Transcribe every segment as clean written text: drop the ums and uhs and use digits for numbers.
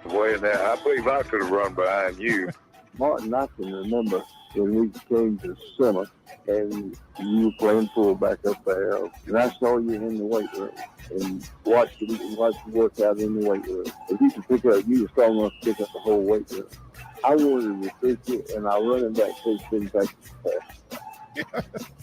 Way in there, I believe I could have run behind you. Martin, I can remember when we came to summer and you were playing fullback up there, and I saw you in the weight room and watched you work out in the weight room. If you could pick up, you were strong enough to pick up the whole weight room. I wanted to pitch it, and our running back coach didn't take the pass.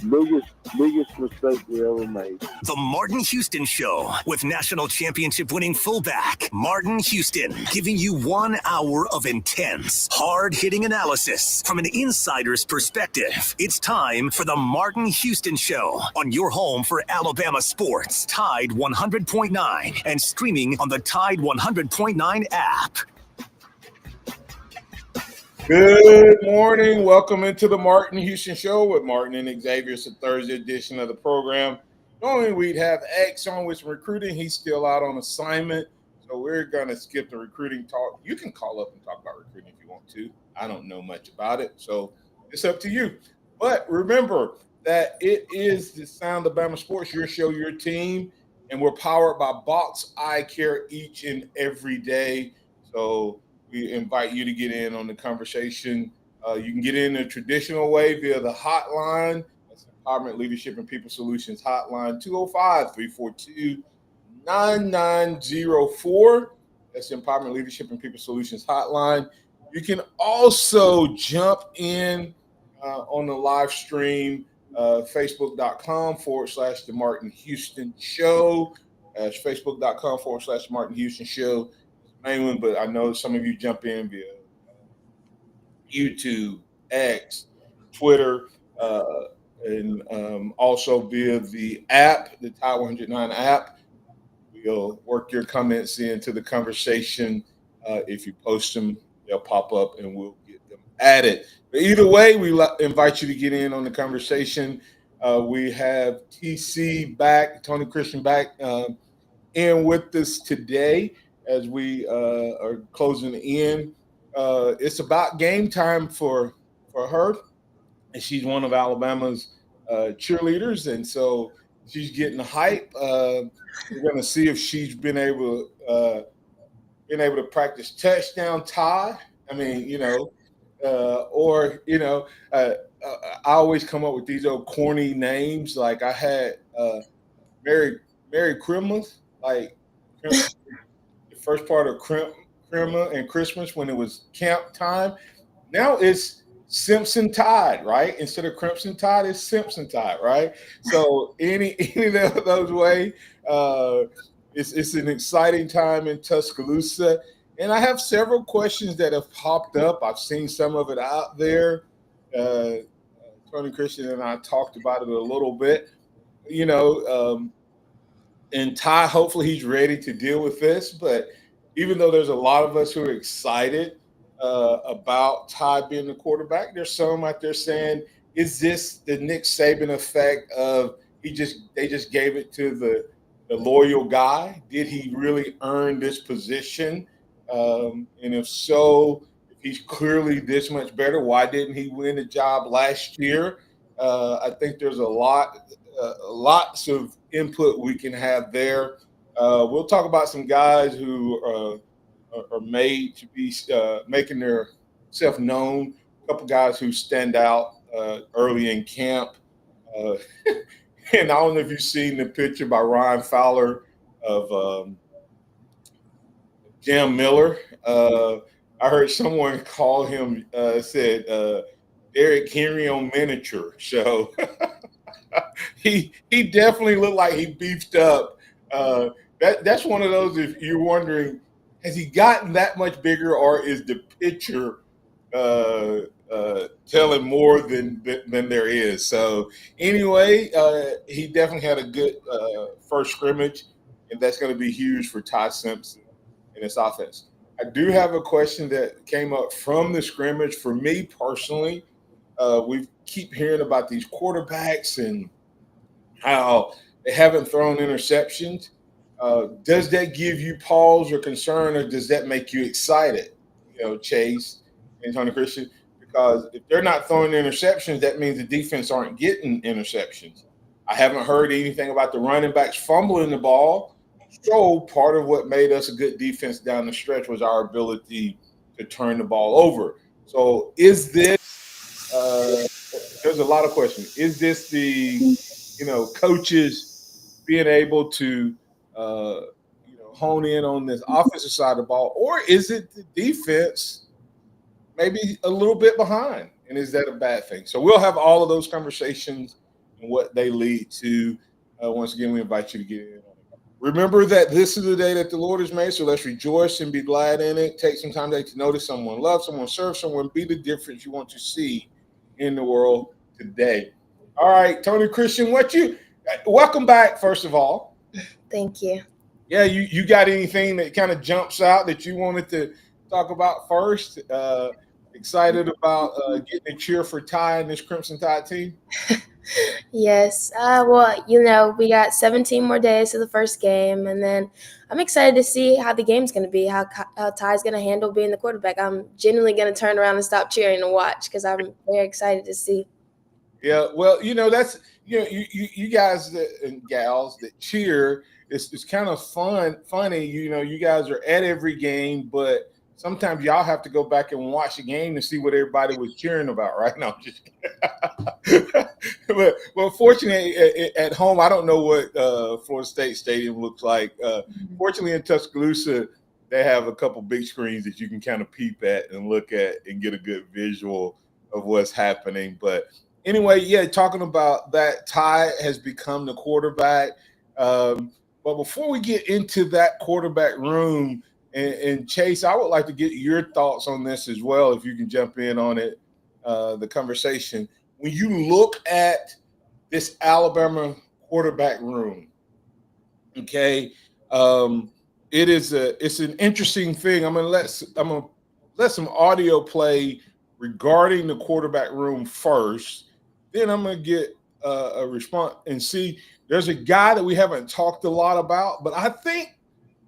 Biggest mistake we ever made. The Martin Houston Show with national championship winning fullback Martin Houston, giving you 1 hour of intense, hard-hitting analysis from an insider's perspective. It's time for the Martin Houston Show on your home for Alabama sports, Tide 100.9, and streaming on the Tide 100.9 app. Good morning. Welcome into the Martin Houston Show with Martin and Xavier. It's a Thursday edition of the program. Normally we'd have X on with recruiting. He's still out on assignment, so we're going to skip the recruiting talk. You can call up and talk about recruiting if you want to. I don't know much about it, so it's up to you. But remember that it is the Sound of Bama Sports, your show, your team, and we're powered by Box Eye Care each and every day. So we invite you to get in on the conversation. You can get in the traditional way via the hotline. That's Empowerment Leadership and People Solutions hotline, 205-342-9904. That's the Empowerment Leadership and People Solutions hotline. You can also jump in on the live stream, facebook.com/The Martin Houston Show. That's facebook.com/The Martin Houston Show. Main one, but I know some of you jump in via YouTube, X, Twitter, and also via the app, the Tide 109 app. We'll work your comments into the conversation. If you post them, they'll pop up and we'll get them added. But either way, we invite you to get in on the conversation. We have TC back, Tony Christian back in with us today. As we are closing in, it's about game time for her, and she's one of Alabama's cheerleaders, and so she's getting hype. We're going to see if she's been able to practice touchdown tie. I mean, I always come up with these old corny names. Like I had Merry Christmas, like. First part of Christmas and Christmas when it was camp time. Now it's Simpson Tide, right? Instead of Crimson Tide, it's Simpson Tide, right? So any of those way, it's an exciting time in Tuscaloosa. And I have several questions that have popped up. I've seen some of it out there. Tony Christian and I talked about it a little bit. And Ty, hopefully he's ready to deal with this. But even though there's a lot of us who are excited about Ty being the quarterback, there's some out there saying, is this the Nick Saban effect of they just gave it to the loyal guy? Did he really earn this position? And if so, if he's clearly this much better, why didn't he win the job last year? I think there's lots of input we can have there. We'll talk about some guys who are made to be making their self known. A couple guys who stand out early in camp. And I don't know if you've seen the picture by Ryan Fowler of Jam Miller. I heard someone call him, said Derrick Henry on miniature. So he definitely looked like he beefed up. That's one of those, if you're wondering, has he gotten that much bigger, or is the picture telling more than there is? So anyway, he definitely had a good first scrimmage, and that's going to be huge for Ty Simpson and his offense. I do have a question that came up from the scrimmage for me personally. We keep hearing about these quarterbacks and how they haven't thrown interceptions. Does that give you pause or concern, or does that make you excited, Chase and Tony Christian? Because if they're not throwing interceptions, that means the defense aren't getting interceptions. I haven't heard anything about the running backs fumbling the ball. So part of what made us a good defense down the stretch was our ability to turn the ball over. So is this there's a lot of questions. Is this the, coaches being able to, hone in on this offensive side of the ball, or is it the defense maybe a little bit behind? And is that a bad thing? So we'll have all of those conversations and what they lead to. Once again, we invite you to get in on it. Remember that this is the day that the Lord has made, so let's rejoice and be glad in it. Take some time to notice someone, love someone, serve someone, be the difference you want to see in the world today. All right, Tony Christian, welcome back, first of all. Thank you. Yeah, you got anything that kind of jumps out that you wanted to talk about first? Excited about getting a cheer for Ty and this Crimson Tide team? Yes. Well, we got 17 more days to the first game, and then I'm excited to see how the game's going to be, how Ty's going to handle being the quarterback. I'm genuinely going to turn around and stop cheering and watch because I'm very excited to see. Yeah, well, that's you guys and gals that cheer. It's kind of funny. You guys are at every game, but sometimes y'all have to go back and watch the game to see what everybody was cheering about, right? No, I'm just kidding. But fortunately, at home, I don't know what Florida State Stadium looks like. Fortunately, in Tuscaloosa, they have a couple big screens that you can kind of peep at and look at and get a good visual of what's happening. But anyway, yeah, talking about that, Ty has become the quarterback. But before we get into that quarterback room, and Chase, I would like to get your thoughts on this as well, if you can jump in on it, the conversation. When you look at this Alabama quarterback room, okay, it's an interesting thing. I'm gonna let some audio play regarding the quarterback room first. Then I'm gonna get a response and see. There's a guy that we haven't talked a lot about, but I think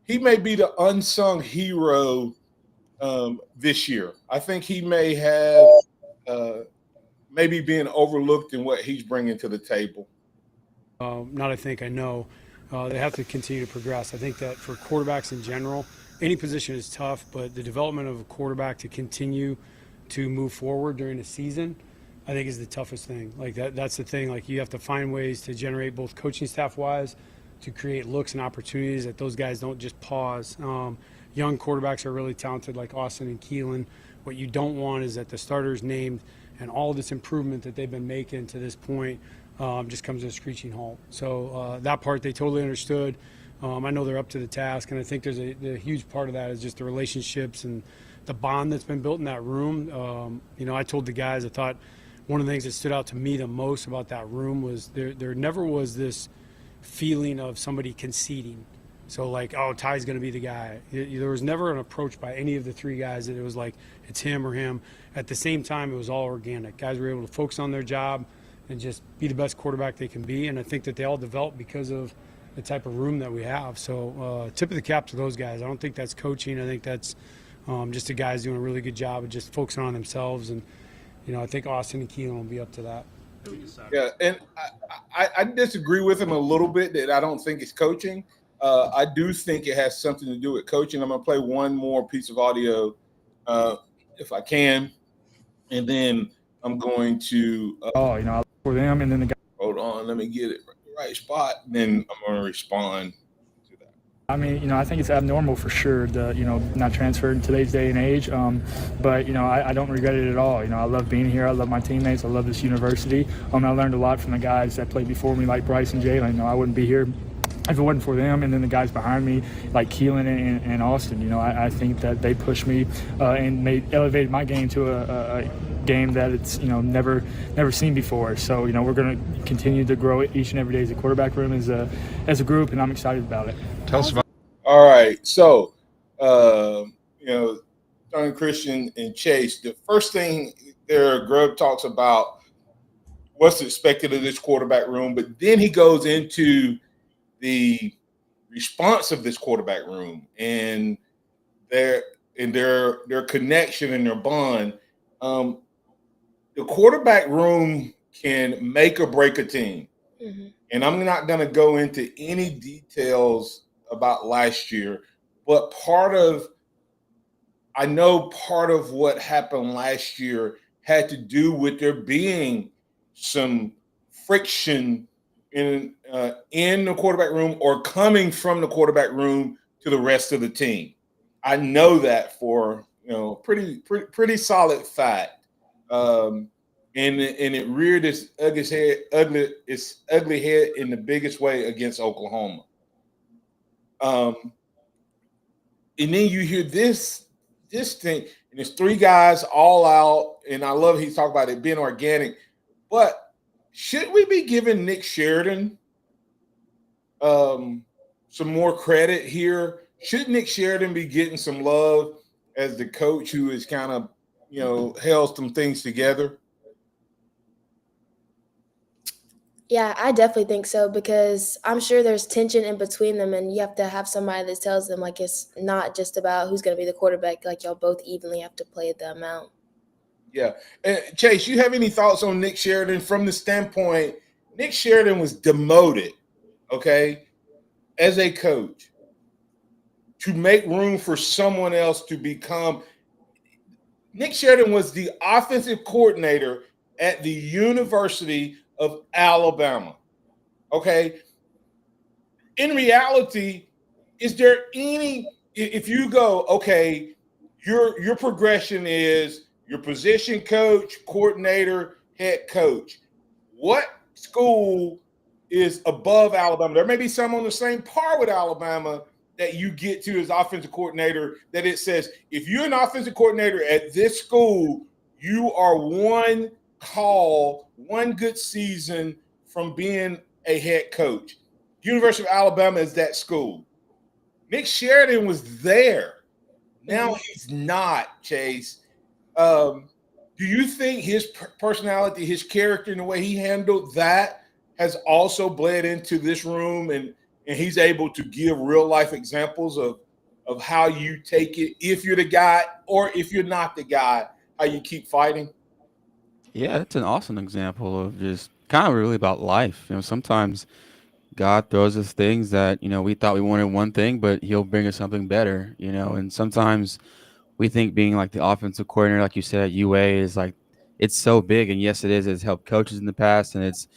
he may be the unsung hero this year. I think he may have maybe being overlooked in what he's bringing to the table. I know. They have to continue to progress. I think that for quarterbacks in general, any position is tough, but the development of a quarterback to continue to move forward during the season, I think is the toughest thing. Like that's the thing. Like you have to find ways to generate both coaching staff wise to create looks and opportunities that those guys don't just pause. Young quarterbacks are really talented like Austin and Keelan. What you don't want is that the starters named and all this improvement that they've been making to this point just comes to a screeching halt. So that part they totally understood. I know they're up to the task, and I think there's a huge part of that is just the relationships and the bond that's been built in that room. I told the guys, I thought one of the things that stood out to me the most about that room was there never was this feeling of somebody conceding. So like, oh, Ty's going to be the guy. There was never an approach by any of the three guys that it was like it's him or him. At the same time, it was all organic. Guys were able to focus on their job and just be the best quarterback they can be. And I think that they all developed because of the type of room that we have. So tip of the cap to those guys. I don't think that's coaching. I think that's just the guys doing a really good job of just focusing on themselves. And, I think Austin and Keelan will be up to that. Yeah, and I disagree with him a little bit that I don't think it's coaching. I do think it has something to do with coaching. I'm going to play one more piece of audio if I can, and then I'm going to for them, and then the guy. Hold on, let me get it right spot, and then I'm going to respond to that. I mean, I think it's abnormal for sure to, not transfer in today's day and age. But, I don't regret it at all. I love being here. I love my teammates. I love this university. I learned a lot from the guys that played before me, like Bryce and Jalen. I wouldn't be here if it wasn't for them, and then the guys behind me, like Keelan and Austin. I think that they pushed me and elevated my game to a game that it's never seen before. So we're going to continue to grow it each and every day as a quarterback room as a group, and I'm excited about it. Tell us about. All right, so Tony Christian and Chase. The first thing there, Grubb talks about what's expected of this quarterback room, but then he goes into the response of this quarterback room and their connection and their bond. The quarterback room can make or break a team. Mm-hmm. And I'm not going to go into any details about last year, but I know part of what happened last year had to do with there being some friction in the quarterback room or coming from the quarterback room to the rest of the team. I know that for pretty solid fact, and it reared its ugly head in the biggest way against Oklahoma. And then you hear this thing, and there's three guys all out, and I love he's talking about it being organic. But should we be giving Nick Sheridan some more credit here? Should Nick Sheridan be getting some love as the coach who is kind of, held some things together? Yeah, I definitely think so because I'm sure there's tension in between them, and you have to have somebody that tells them, like, it's not just about who's going to be the quarterback. Like, y'all both evenly have to play the amount. Yeah. And Chase, you have any thoughts on Nick Sheridan from the standpoint Nick Sheridan was demoted, okay, as a coach to make room for someone else to become – Nick Sheridan was the offensive coordinator at the University of Alabama, okay? In reality, is there any – if you go, okay, your progression is your position coach, coordinator, head coach. What school is above Alabama? There may be some on the same par with Alabama that you get to as offensive coordinator that it says, if you're an offensive coordinator at this school, you are one call, one good season from being a head coach. University of Alabama is that school. Nick Sheridan was there. Now he's not, Chase. Do you think his personality, his character, and the way he handled that has also bled into this room, and he's able to give real life examples of how you take it if you're the guy or if you're not the guy, how you keep fighting? Yeah, that's an awesome example of just kind of really about life. Sometimes God throws us things that, we thought we wanted one thing, but he'll bring us something better, and sometimes we think being like the offensive coordinator, like you said at UA, is like it's so big. And yes, it is. It's helped coaches in the past, and it's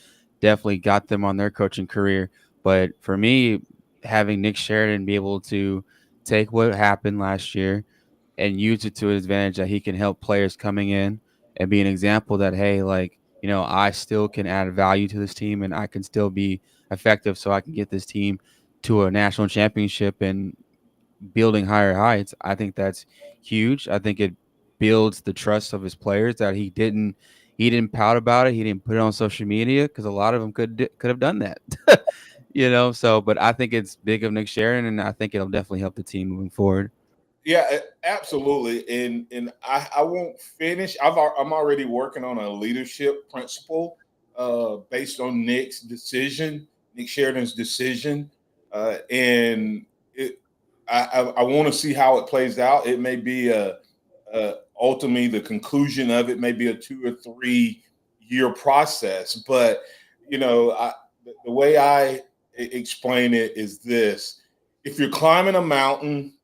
definitely got them on their coaching career. But for me, having Nick Sheridan be able to take what happened last year and use it to his advantage, that he can help players coming in and be an example that, hey, like, I still can add value to this team and I can still be effective so I can get this team to a national championship and building higher heights. I think that's huge. I think it builds the trust of his players that he didn't pout about it. He didn't put it on social media because a lot of them could have done that. So but I think it's big of Nick Sheridan, and I think it'll definitely help the team moving forward. Yeah, absolutely. And I won't finish. I'm already working on a leadership principle based on Nick Sheridan's decision, and I want to see how it plays out. It may be ultimately the conclusion of it may be a 2 or 3 year process, but the way I explain it is this: if you're climbing a mountain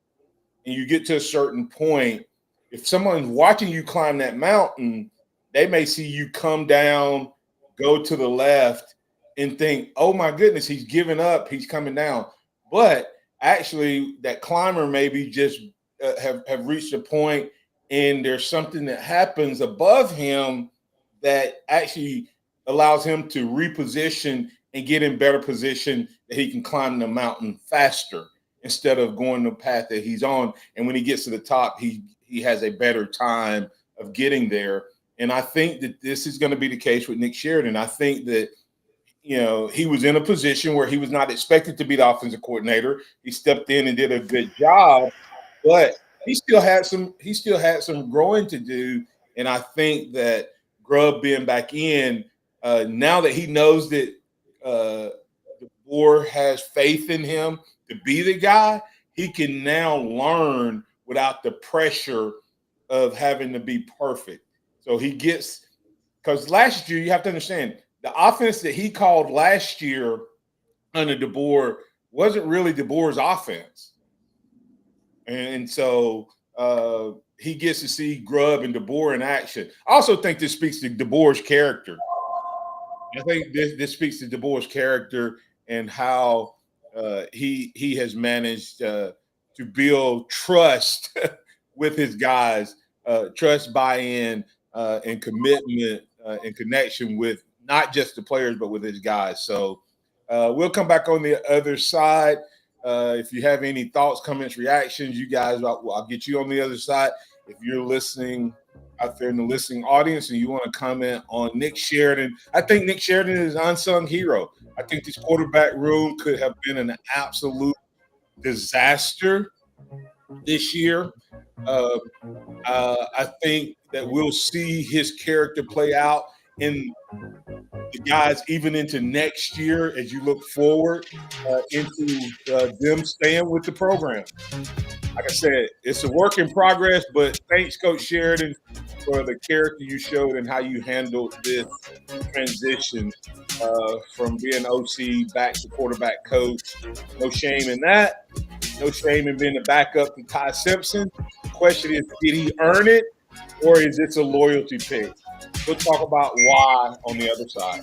and you get to a certain point, if someone's watching you climb that mountain, they may see you come down, go to the left, and think, oh my goodness, he's giving up, he's coming down. But actually, that climber maybe just have reached a point, and there's something that happens above him that actually allows him to reposition and get in better position that he can climb the mountain faster instead of going the path that he's on. And when he gets to the top, he has a better time of getting there. And I think that this is going to be the case with Nick Sheridan. I think that, he was in a position where he was not expected to be the offensive coordinator. He stepped in and did a good job, but he still had some growing to do. And I think that Grubb being back in, now that he knows that the board has faith in him to be the guy, he can now learn without the pressure of having to be perfect. So he gets – because last year, you have to understand, the offense that he called last year under DeBoer wasn't really DeBoer's offense. And so he gets to see Grubb and DeBoer in action. I also think this speaks to DeBoer's character. I think this speaks to DeBoer's character and how he has managed to build trust with his guys, trust, buy-in, and commitment and connection with not just the players, but with his guys. So we'll come back on the other side. If you have any thoughts, comments, reactions, you guys, I'll get you on the other side. If you're listening out there in the listening audience and you want to comment on Nick Sheridan, I think Nick Sheridan is an unsung hero. I think this quarterback room could have been an absolute disaster this year. I think that we'll see his character play out in the guys even into next year as you look forward into them staying with the program. Like I said, it's a work in progress, but thanks, Coach Sheridan, for the character you showed and how you handled this transition from being OC back to quarterback coach. No shame in that. No shame in being the backup to Ty Simpson. The question is, did he earn it, or is this a loyalty pick? We'll talk about why on the other side.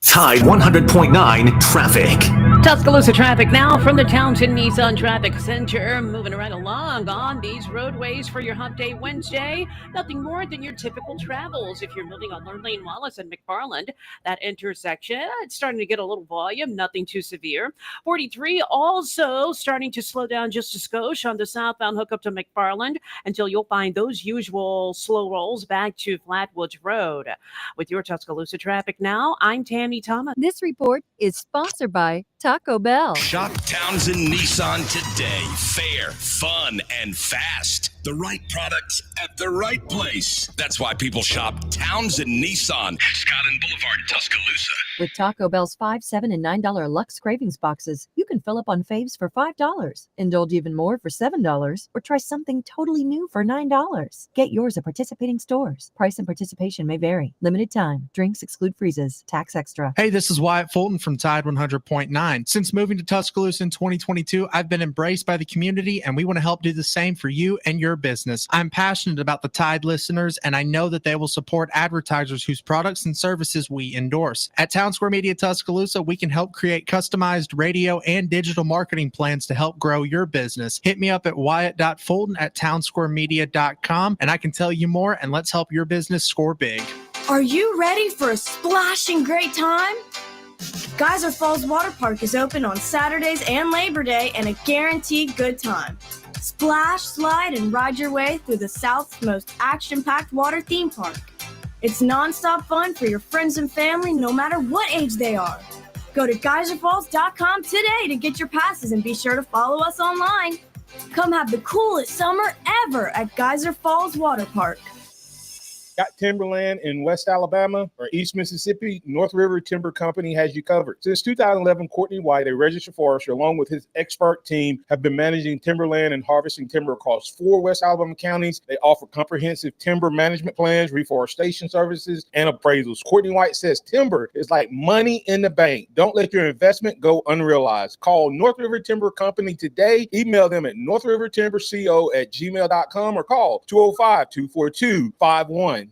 Tide 100.9 traffic. Tuscaloosa traffic now from the Townsend Nissan Traffic Center. Moving right along on these roadways for your Hump Day Wednesday. Nothing more than your typical travels. If you're moving on Lane Wallace and McFarland, that intersection, it's starting to get a little volume, nothing too severe. 43 also starting to slow down just a skosh on the southbound hookup to McFarland until you'll find those usual slow rolls back to Flatwoods Road. With your Tuscaloosa traffic now, I'm Tammy Thomas. This report is sponsored by Taco Bell. Shop Townsend Nissan today. Fair, fun, and fast. The right products at the right place. That's why people shop Townsend Nissan. Scott and Boulevard, Tuscaloosa. With Taco Bell's $5, $7, and $9 Lux Cravings boxes, you can fill up on faves for $5, indulge even more for $7, or try something totally new for $9. Get yours at participating stores. Price and participation may vary. Limited time. Drinks exclude freezes. Tax extra. Hey, this is Wyatt Fulton from Tide 100.9. Since moving to Tuscaloosa in 2022, I've been embraced by the community, and we want to help do the same for you and your business. I'm passionate about the Tide listeners, and I know that they will support advertisers whose products and services we endorse. At Town Square Media Tuscaloosa, we can help create customized radio and digital marketing plans to help grow your business. Hit me up at wyatt.fulton@townsquaremedia.com, and I can tell you more, and let's help your business score big. Are you ready for a splashing great time? Geyser Falls Water Park is open on Saturdays and Labor Day, and a guaranteed good time. Splash, slide, and ride your way through the South's most action-packed water theme park. It's nonstop fun for your friends and family, no matter what age they are. Go to geyserfalls.com today to get your passes, and be sure to follow us online. Come have the coolest summer ever at Geyser Falls Water Park. Got timberland in West Alabama or East Mississippi? North River Timber Company has you covered. Since 2011, Courtney White, a registered forester, along with his expert team, have been managing timberland and harvesting timber across 4 West Alabama counties. They offer comprehensive timber management plans, reforestation services, and appraisals. Courtney White says timber is like money in the bank. Don't let your investment go unrealized. Call North River Timber Company today. Email them at northrivertimberco@gmail.com or call 205-242-5127.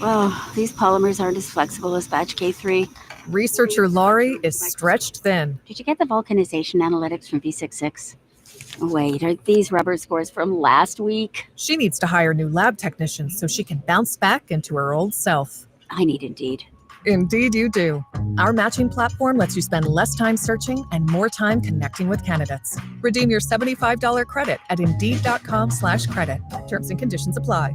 Oh, these polymers aren't as flexible as batch K3. Researcher Laurie is stretched thin. Did you get the vulcanization analytics from V66? Wait, are these rubber scores from last week? She needs to hire new lab technicians so she can bounce back into her old self. I need Indeed. Indeed you do. Our matching platform lets you spend less time searching and more time connecting with candidates. Redeem your $75 credit at Indeed.com/credit. Terms and conditions apply.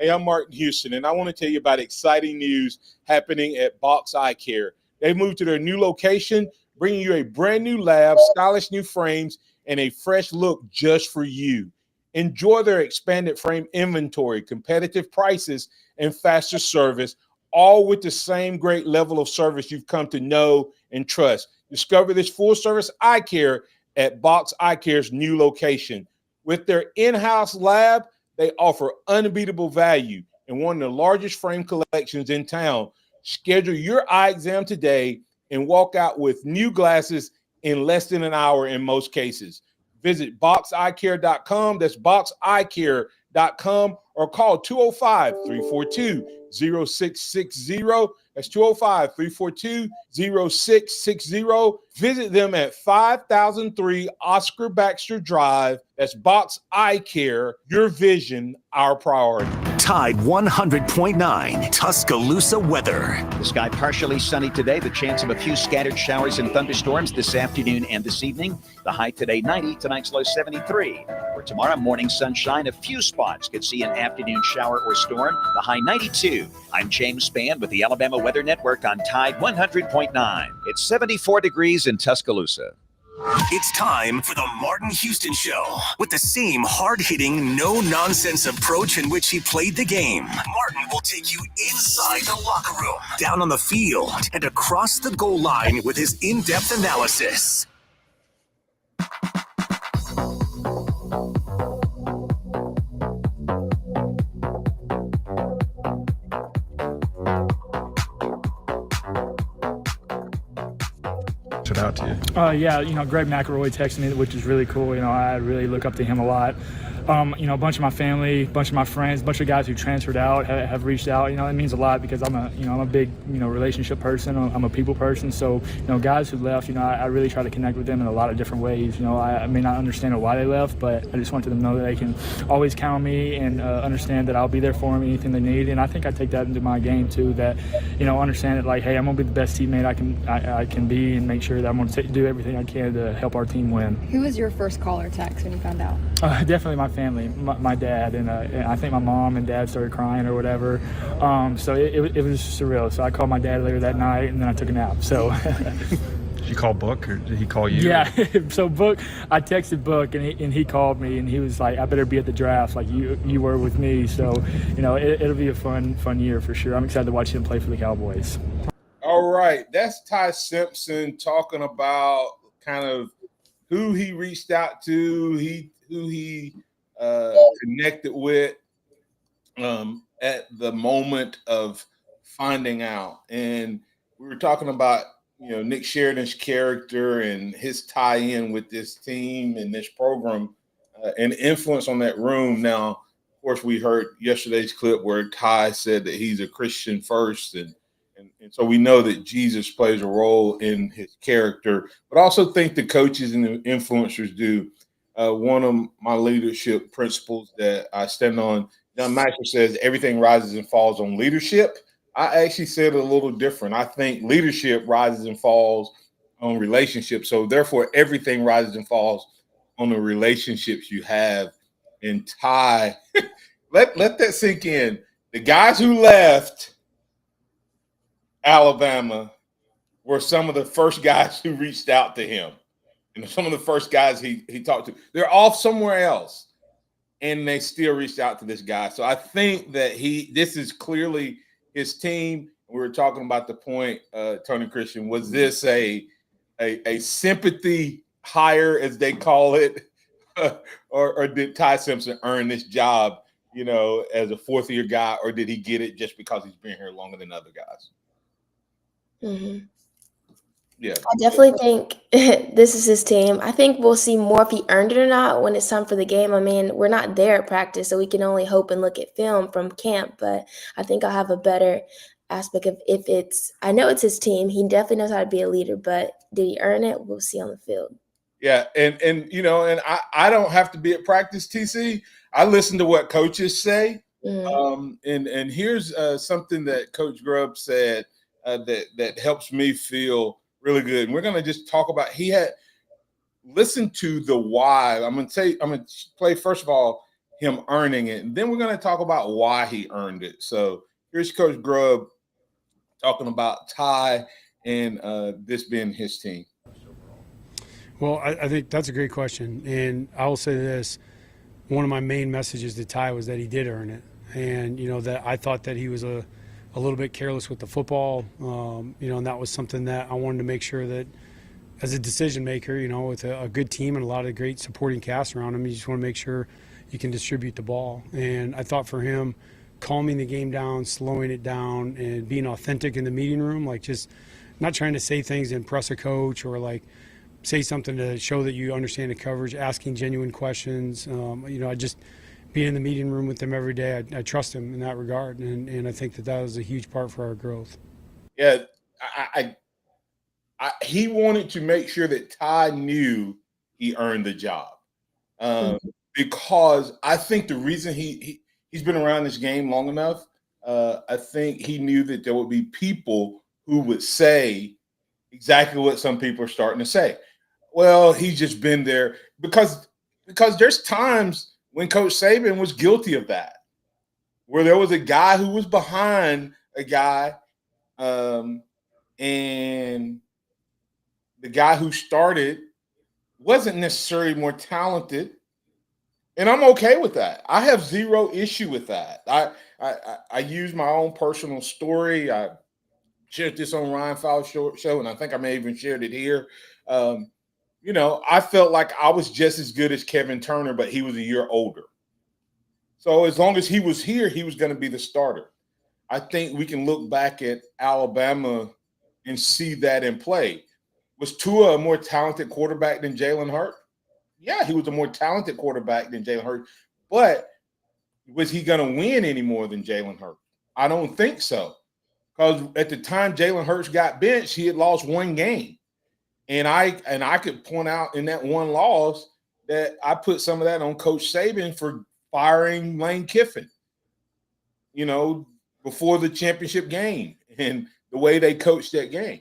Hey, I'm Martin Houston, and I want to tell you about exciting news happening at Box Eye Care. They moved to their new location, bringing you a brand new lab, stylish new frames, and a fresh look just for you. Enjoy their expanded frame inventory, competitive prices, and faster service, all with the same great level of service you've come to know and trust. Discover this full-service eye care at Box Eye Care's new location. With their in-house lab, They offer unbeatable value and one of the largest frame collections in town. Schedule your eye exam today and walk out with new glasses in less than an hour in most cases. Visit boxeyecare.com. That's boxeyecare.com or call 205-342-0660. That's 205-342-0660. Visit them at 5003 Oscar Baxter Drive. That's Box Eye Care. Your vision, our priority. Tide 100.9 Tuscaloosa weather. The sky partially sunny today. The chance of a few scattered showers and thunderstorms this afternoon and this evening. The high today 90, tonight's low 73. For tomorrow, morning sunshine. A few spots could see an afternoon shower or storm. The high 92. I'm James Spann with the Alabama Weather Network on Tide 100.9. It's 74 degrees in Tuscaloosa. It's time for the Martin Houston Show. With the same hard-hitting, no-nonsense approach in which he played the game, Martin will take you inside the locker room, down on the field, and across the goal line with his in-depth analysis. Out to you? Yeah, Greg McElroy texted me, which is really cool. I really look up to him a lot. A bunch of my family, a bunch of my friends, a bunch of guys who transferred out have reached out. It means a lot because I'm a big, relationship person. I'm a people person. So, guys who left, I really try to connect with them in a lot of different ways. I may not understand why they left, but I just want them to know that they can always count on me and understand that I'll be there for them, anything they need. And I think I take that into my game too, that, understand that hey, I'm going to be the best teammate I can be and make sure that I'm going to do everything I can to help our team win. Who was your first call or text when you found out? Definitely my family, my dad, and I think my mom and dad started crying or whatever. So it was surreal. So I called my dad later that night, and then I took a nap. So. Did you call Book, or did he call you? Yeah. So Book, I texted Book, and he called me, and he was like, "I better be at the draft, like you were with me." So, it'll be a fun year for sure. I'm excited to watch him play for the Cowboys. All right, that's Ty Simpson talking about kind of who he reached out to, who he connected with at the moment of finding out. And we were talking about, Nick Sheridan's character and his tie-in with this team and this program and influence on that room. Now, of course, we heard yesterday's clip where Ty said that he's a Christian first, and so we know that Jesus plays a role in his character, but also think the coaches and the influencers do. One of my leadership principles that I stand on, John Maxwell says, everything rises and falls on leadership. I actually said it a little different. I think leadership rises and falls on relationships. So therefore, everything rises and falls on the relationships you have. And Ty, let that sink in. The guys who left Alabama were some of the first guys who reached out to him. And some of the first guys he talked to, they're off somewhere else, and they still reached out to this guy. So I think that this is clearly his team. We were talking about the point, Tony Christian, was this a sympathy hire, as they call it, or did Ty Simpson earn this job, as a fourth-year guy, or did he get it just because he's been here longer than other guys? Mm-hmm. Yeah, I definitely think this is his team. I think we'll see more if he earned it or not when it's time for the game. I mean, we're not there at practice, so we can only hope and look at film from camp. But I think I'll have a better aspect of if it's – I know it's his team. He definitely knows how to be a leader, but did he earn it? We'll see on the field. Yeah, and I don't have to be at practice, TC. I listen to what coaches say. Mm-hmm. And here's something that Coach Grubb said that helps me feel – really good. And we're going to just talk about, he had listened to the why. I'm going to play, first of all, him earning it. And then we're going to talk about why he earned it. So here's Coach Grubb talking about Ty and this being his team. Well, I think that's a great question. And I will say this, one of my main messages to Ty was that he did earn it. And, that I thought that he was a little bit careless with the football, and that was something that I wanted to make sure that as a decision maker, with a good team and a lot of great supporting cast around him, you just want to make sure you can distribute the ball. And I thought for him, calming the game down, slowing it down, and being authentic in the meeting room, like just not trying to say things to impress a coach or like say something to show that you understand the coverage, asking genuine questions. I just being in the meeting room with him every day, I trust him in that regard. And I think that was a huge part for our growth. Yeah, he wanted to make sure that Ty knew he earned the job. Because I think the reason he's been around this game long enough, I think he knew that there would be people who would say exactly what some people are starting to say. Well, he's just been there because there's times when Coach Saban was guilty of that, where there was a guy who was behind a guy, and the guy who started wasn't necessarily more talented. And I'm okay with that. I have zero issue with that. I use my own personal story. I shared this on Ryan Fowler's show, and I think I may have even shared it here. I felt like I was just as good as Kevin Turner, but he was a year older. So as long as he was here, he was going to be the starter. I think we can look back at Alabama and see that in play. Was Tua a more talented quarterback than Jalen Hurts? Yeah, he was a more talented quarterback than Jalen Hurts. But was he going to win any more than Jalen Hurts? I don't think so. Because at the time Jalen Hurts got benched, he had lost one game. And I could point out in that one loss that I put some of that on Coach Saban for firing Lane Kiffin, before the championship game and the way they coached that game.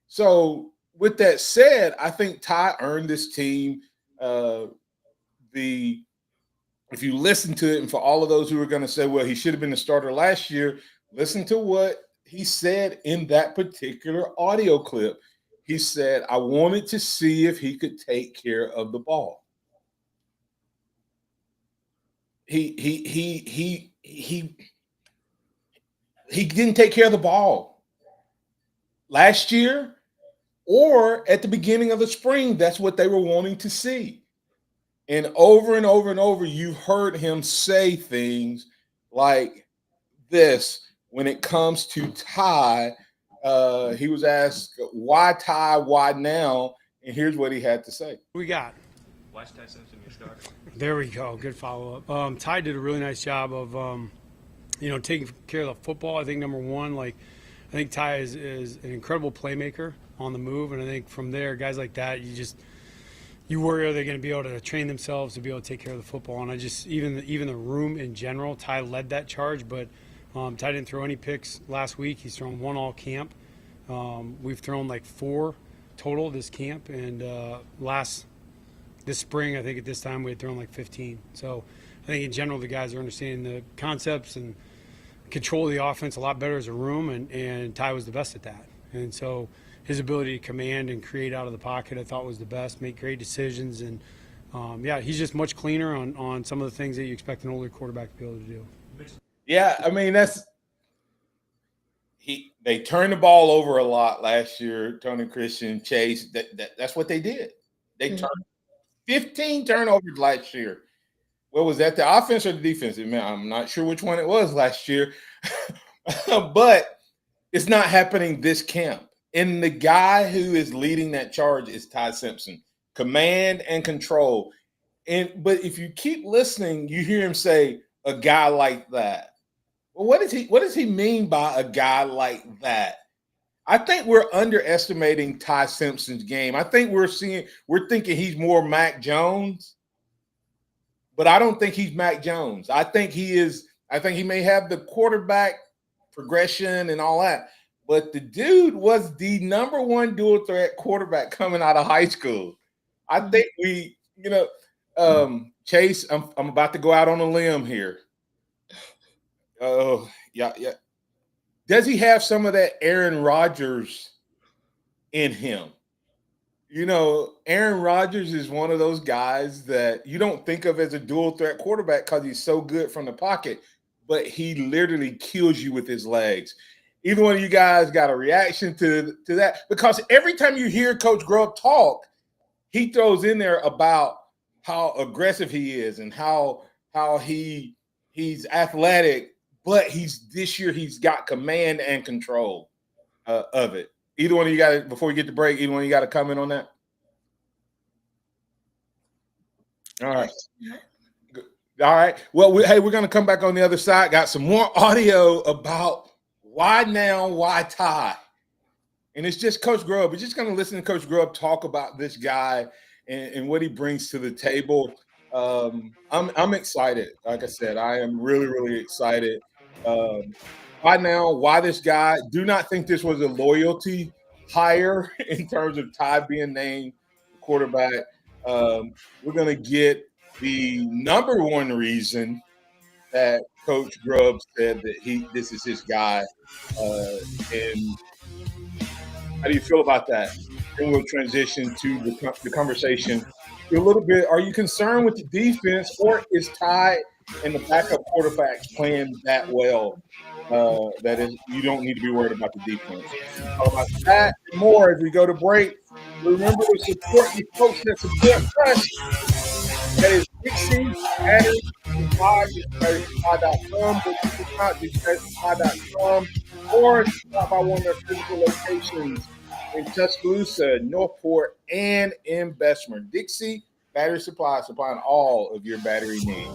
So with that said, I think Ty earned this team if you listen to it, and for all of those who are going to say, well, he should have been the starter last year, listen to what he said in that particular audio clip. He said, I wanted to see if he could take care of the ball. He didn't take care of the ball last year or at the beginning of the spring. That's what they were wanting to see. And over and over, you heard him say things like this when it comes to Ty. He was asked, why Ty, why now? And here's what he had to say. We got. Why is Ty Simpson your starter? There we go. Good follow-up. Ty did a really nice job of, taking care of the football. I think, number one, I think Ty is an incredible playmaker on the move. And I think from there, guys like that, you worry, are they going to be able to train themselves to be able to take care of the football? And I just, even the room in general, Ty led that charge, but Ty didn't throw any picks last week. He's thrown one all camp. We've thrown 4 total this camp, and this spring, I think at this time we had thrown 15. So I think in general the guys are understanding the concepts and control the offense a lot better as a room, and Ty was the best at that. And so his ability to command and create out of the pocket, I thought was the best, make great decisions, and he's just much cleaner on some of the things that you expect an older quarterback to be able to do. Yeah, I mean, they turned the ball over a lot last year. Tony Christian, Chase, that's what they did. They turned 15 turnovers last year. What was that, the offense or the defense? Man, I'm not sure which one it was last year, but it's not happening this camp. And the guy who is leading that charge is Ty Simpson. Command and control. But if you keep listening, you hear him say, a guy like that. Well, what does he mean by a guy like that? I think we're underestimating Ty Simpson's game. I think we're thinking he's more Mac Jones, but I don't think he's Mac Jones. I think he may have the quarterback progression and all that, but the dude was the number one dual threat quarterback coming out of high school. I think Chase, I'm about to go out on a limb here. Oh, yeah. Does he have some of that Aaron Rodgers in him? Aaron Rodgers is one of those guys that you don't think of as a dual threat quarterback because he's so good from the pocket, but he literally kills you with his legs. Either one of you guys got a reaction to that? Because every time you hear Coach Grubb talk, he throws in there about how aggressive he is and how how he's athletic, but this year he's got command and control of it. Either one of you got before we get to break, either one of you got to comment on that? All right. All right. Well, we're going to come back on the other side. Got some more audio about why now, why Ty. And it's just Coach Grubb. We're just going to listen to Coach Grubb talk about this guy and what he brings to the table. I'm excited. Like I said, I am really, really excited. Why now, why this guy? Do not think this was a loyalty hire in terms of Ty being named quarterback. We're going to get the number one reason that Coach Grubb said that this is his guy. And how do you feel about that? Then we'll transition to the conversation a little bit. Are you concerned with the defense, or is Ty and the backup quarterbacks playing that well? That is, you don't need to be worried about the defense. Talk about that and more as we go to break. Remember to support the folks that support us. That is Dixie, Battery Supply, DixieSupply.com, or stop by one of their physical locations in Tuscaloosa, Northport, and in Bessemer. Dixie Battery Supply, supplying all of your battery needs.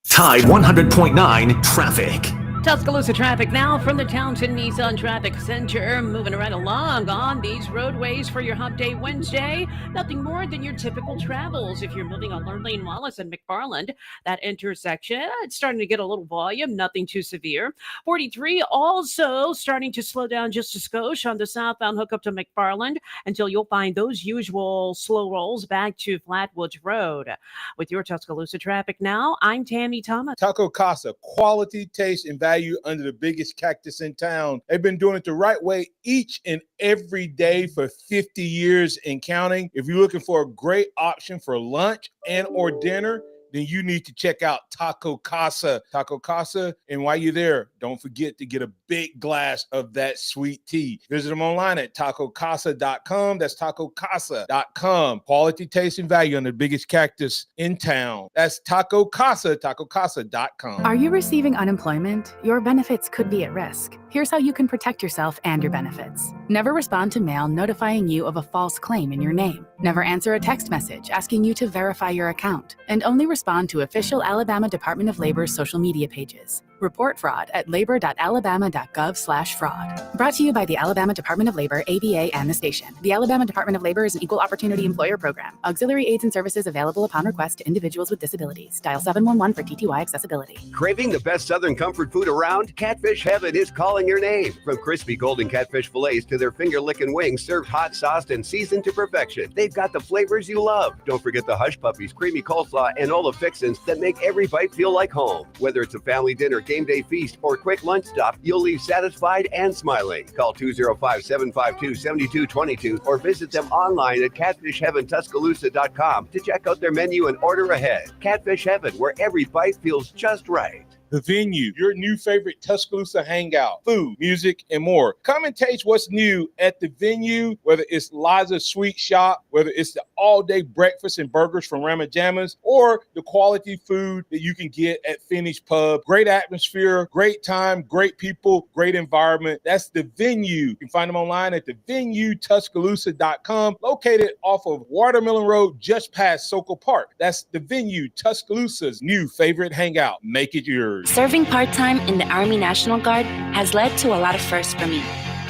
Tide 100.9 traffic. Tuscaloosa traffic now from the Townsend Nissan Traffic Center. Moving right along on these roadways for your Hump Day Wednesday. Nothing more than your typical travels. If you're moving on Lane Wallace and McFarland, that intersection, it's starting to get a little volume, nothing too severe. 43 also starting to slow down just a skosh on the southbound hookup to McFarland until you'll find those usual slow rolls back to Flatwoods Road. With your Tuscaloosa traffic now, I'm Tammy Thomas. Taco Casa, quality, taste, and value under the biggest cactus in town. They've been doing it the right way each and every day for 50 years and counting. If you're looking for a great option for lunch and or dinner, then you need to check out Taco Casa. Taco Casa, and while you're there, don't forget to get a big glass of that sweet tea. Visit them online at tacocasa.com. That's tacocasa.com. Quality, taste, and value on the biggest cactus in town. That's Taco Casa, tacocasa.com. Are you receiving unemployment? Your benefits could be at risk. Here's how you can protect yourself and your benefits. Never respond to mail notifying you of a false claim in your name. Never answer a text message asking you to verify your account. And only respond to official Alabama Department of Labor's social media pages. Report fraud at labor.alabama.gov/fraud. Brought to you by the Alabama Department of Labor, ABA, and the station. The Alabama Department of Labor is an equal opportunity employer program. Auxiliary aids and services available upon request to individuals with disabilities. Dial 711 for TTY accessibility. Craving the best Southern comfort food around? Catfish Heaven is calling your name. From crispy golden catfish fillets to their finger-licking wings served hot, sauced, and seasoned to perfection. They've got the flavors you love. Don't forget the hush puppies, creamy coleslaw, and all the fixins that make every bite feel like home. Whether it's a family dinner, game day feast, or quick lunch stop, you'll leave satisfied and smiling. Call 205-752-7222 or visit them online at catfishheaventuscaloosa.com to check out their menu and order ahead. Catfish Heaven, where every bite feels just right. The Venue, your new favorite Tuscaloosa hangout, food, music, and more. Come and taste what's new at The Venue, whether it's Liza's Sweet Shop, whether it's the all-day breakfast and burgers from Ramajama's, or the quality food that you can get at Finney's Pub. Great atmosphere, great time, great people, great environment. That's The Venue. You can find them online at thevenuetuscaloosa.com, located off of Watermelon Road, just past Sokol Park. That's The Venue, Tuscaloosa's new favorite hangout. Make it yours. Serving part-time in the Army National Guard has led to a lot of firsts for me.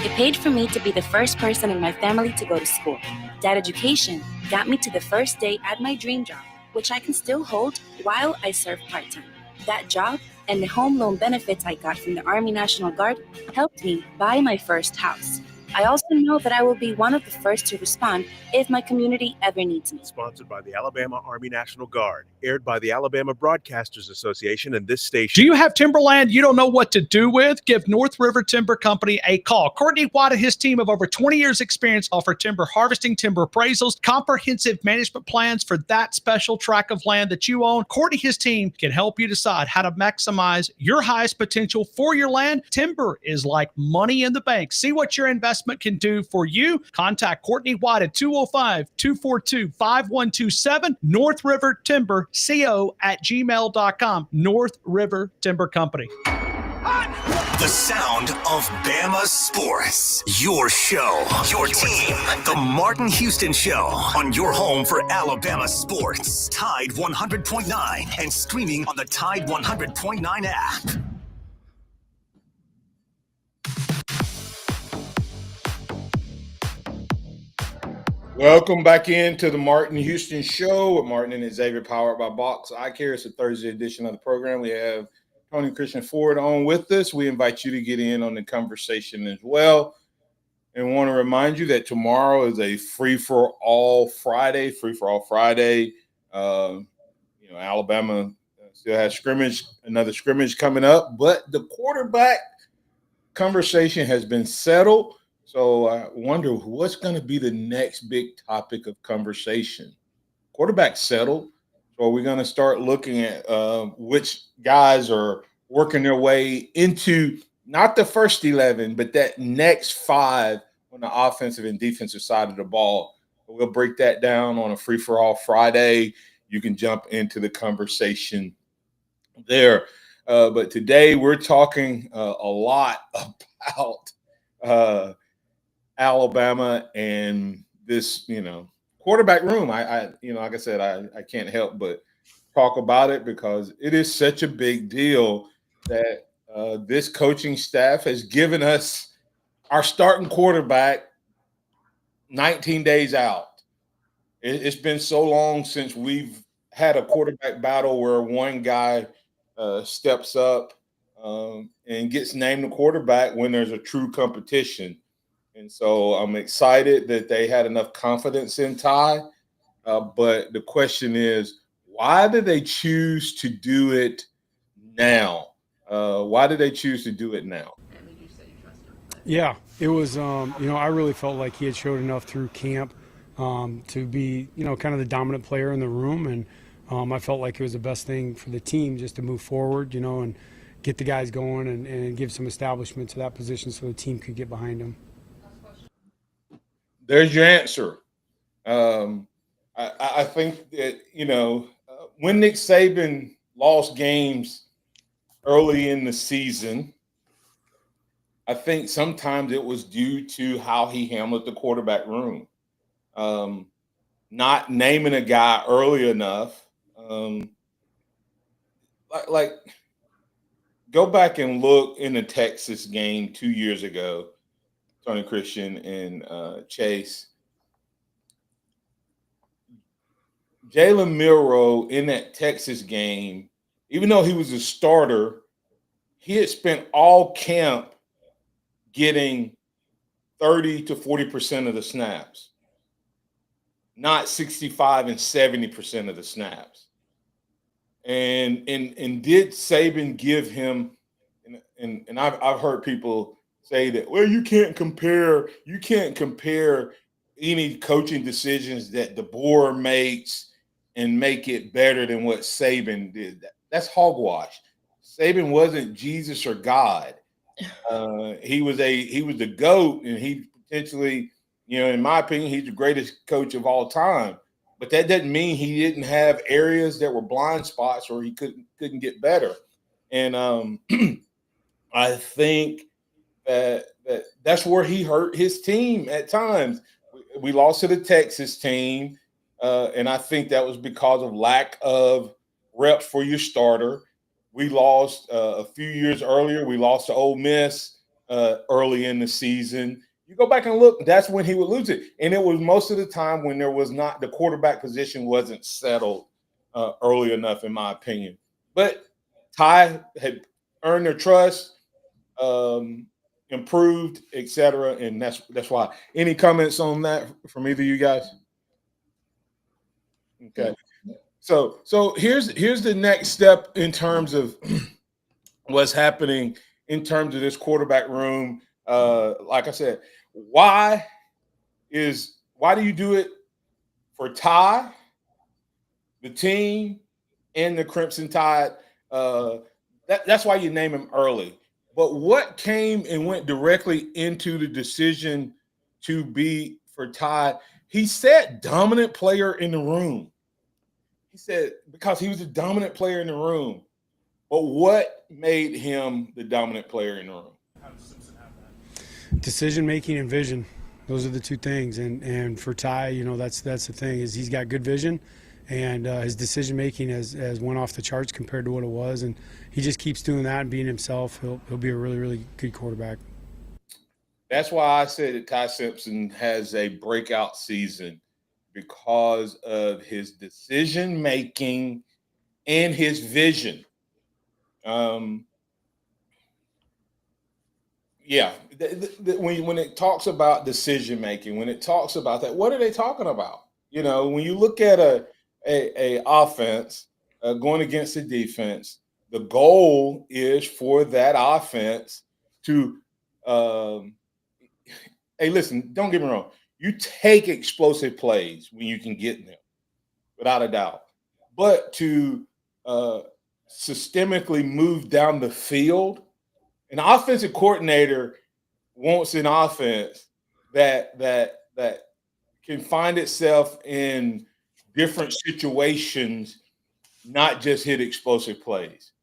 It paid for me to be the first person in my family to go to school. That education got me to the first day at my dream job, which I can still hold while I serve part-time. That job and the home loan benefits I got from the Army National Guard helped me buy my first house. I also know that I will be one of the first to respond if my community ever needs me. Sponsored by the Alabama Army National Guard. Aired by the Alabama Broadcasters Association and this station. Do you have timberland you don't know what to do with? Give North River Timber Company a call. Courtney White and his team of over 20 years experience offer timber harvesting, timber appraisals, comprehensive management plans for that special tract of land that you own. Courtney and his team can help you decide how to maximize your highest potential for your land. Timber is like money in the bank. See what your investment can do for you. Contact Courtney White at 205-242-5127. North River Timber CO at gmail.com. North River Timber Company. The sound of Bama sports. Your show, your team. The Martin Houston Show on your home for Alabama sports. Tide 100.9 and streaming on the Tide 100.9 app. Welcome back into the Martin Houston Show with Martin and Xavier, powered by Box Eye Care. It's a Thursday edition of the program. We have Tony Christian Ford on with us. We invite you to get in on the conversation as well. And want to remind you that tomorrow is a free-for-all Friday. Alabama still has another scrimmage coming up, but the quarterback conversation has been settled. So I wonder what's going to be the next big topic of conversation. Quarterback settled. So are we going to start looking at which guys are working their way into not the first 11, but that next 5 on the offensive and defensive side of the ball? We'll break that down on a free-for-all Friday. You can jump into the conversation there. But today we're talking a lot about Alabama and this, quarterback room. I like I said, I can't help but talk about it because it is such a big deal that this coaching staff has given us our starting quarterback 19 days out. It's been so long since we've had a quarterback battle where one guy steps up and gets named the quarterback when there's a true competition. And so I'm excited that they had enough confidence in Ty. But the question is, why did they choose to do it now? Why did they choose to do it now? Yeah, it was, I really felt like he had showed enough through camp to be, kind of the dominant player in the room. And I felt like it was the best thing for the team just to move forward, and get the guys going and give some establishment to that position so the team could get behind him. There's your answer. I think that, when Nick Saban lost games early in the season, I think sometimes it was due to how he handled the quarterback room. Not naming a guy early enough. Like, go back and look in the Texas game 2 years ago, Tony Christian and Chase. Jalen Milroe in that Texas game, even though he was a starter, he had spent all camp getting 30 to 40% of the snaps, not 65 and 70% of the snaps. And did Saban give him, and I've heard people say that, well, you can't compare any coaching decisions that DeBoer makes and make it better than what Saban did. That's hogwash. Saban wasn't Jesus or God. He was the GOAT, and he potentially, in my opinion, he's the greatest coach of all time. But that doesn't mean he didn't have areas that were blind spots or he couldn't get better. And I think that's where he hurt his team at times. We lost to the Texas team, and I think that was because of lack of reps for your starter. We lost a few years earlier. We lost to Ole Miss early in the season. You go back and look, that's when he would lose it. And it was most of the time when there was not, the quarterback position wasn't settled early enough, in my opinion. But Ty had earned their trust. improved, etc. And that's why. Any comments on that from either of you guys? Okay. So here's the next step in terms of what's happening in terms of this quarterback room. Like I said, why do you do it for Ty, the team, and the Crimson Tide? That's why you name him early. But what came and went directly into the decision to be for Ty? He said dominant player in the room. He said because he was a dominant player in the room. But what made him the dominant player in the room? Decision making and vision. Those are the two things. And for Ty, that's the thing is he's got good vision, and his decision making has went off the charts compared to what it was. And he just keeps doing that and being himself. He'll be a really, really good quarterback. That's why I said that Ty Simpson has a breakout season because of his decision making and his vision. When it talks about decision making, when it talks about that, what are they talking about? When you look at a offense going against a defense, the goal is for that offense to. Hey, listen, don't get me wrong. You take explosive plays when you can get them, without a doubt. But to systemically move down the field, an offensive coordinator wants an offense that can find itself in different situations, not just hit explosive plays.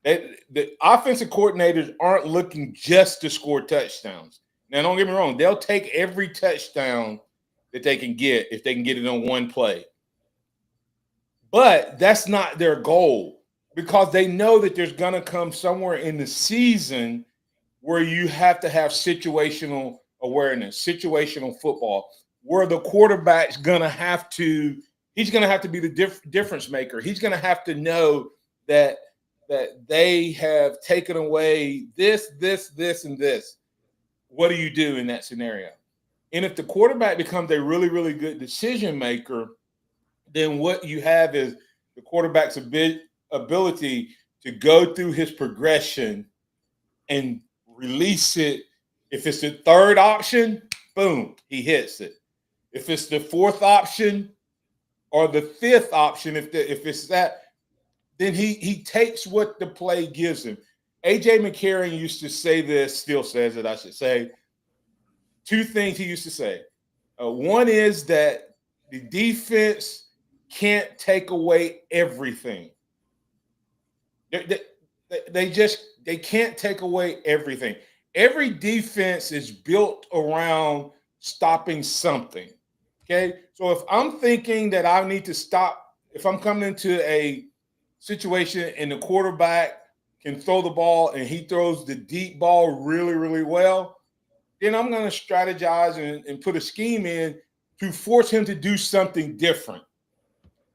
The offensive coordinators aren't looking just to score touchdowns. Now, don't get me wrong. They'll take every touchdown that they can get if they can get it on one play. But that's not their goal because they know that there's going to come somewhere in the season where you have to have situational awareness, situational football, where the quarterback's going to have to – he's going to have to be the difference maker. He's going to have to know that they have taken away this, and this. What do you do in that scenario? And if the quarterback becomes a really, really good decision maker, then what you have is the quarterback's ability to go through his progression and release it. If it's the third option, boom, he hits it. If it's the fourth option or the fifth option, if it's that, then he takes what the play gives him. A.J. McCarron used to say this, still says it, I should say. Two things he used to say. One is that the defense can't take away everything. They can't take away everything. Every defense is built around stopping something. Okay? So if I'm thinking that I need to stop, if I'm coming into a situation and the quarterback can throw the ball and he throws the deep ball really, really well, then I'm going to strategize and put a scheme in to force him to do something different.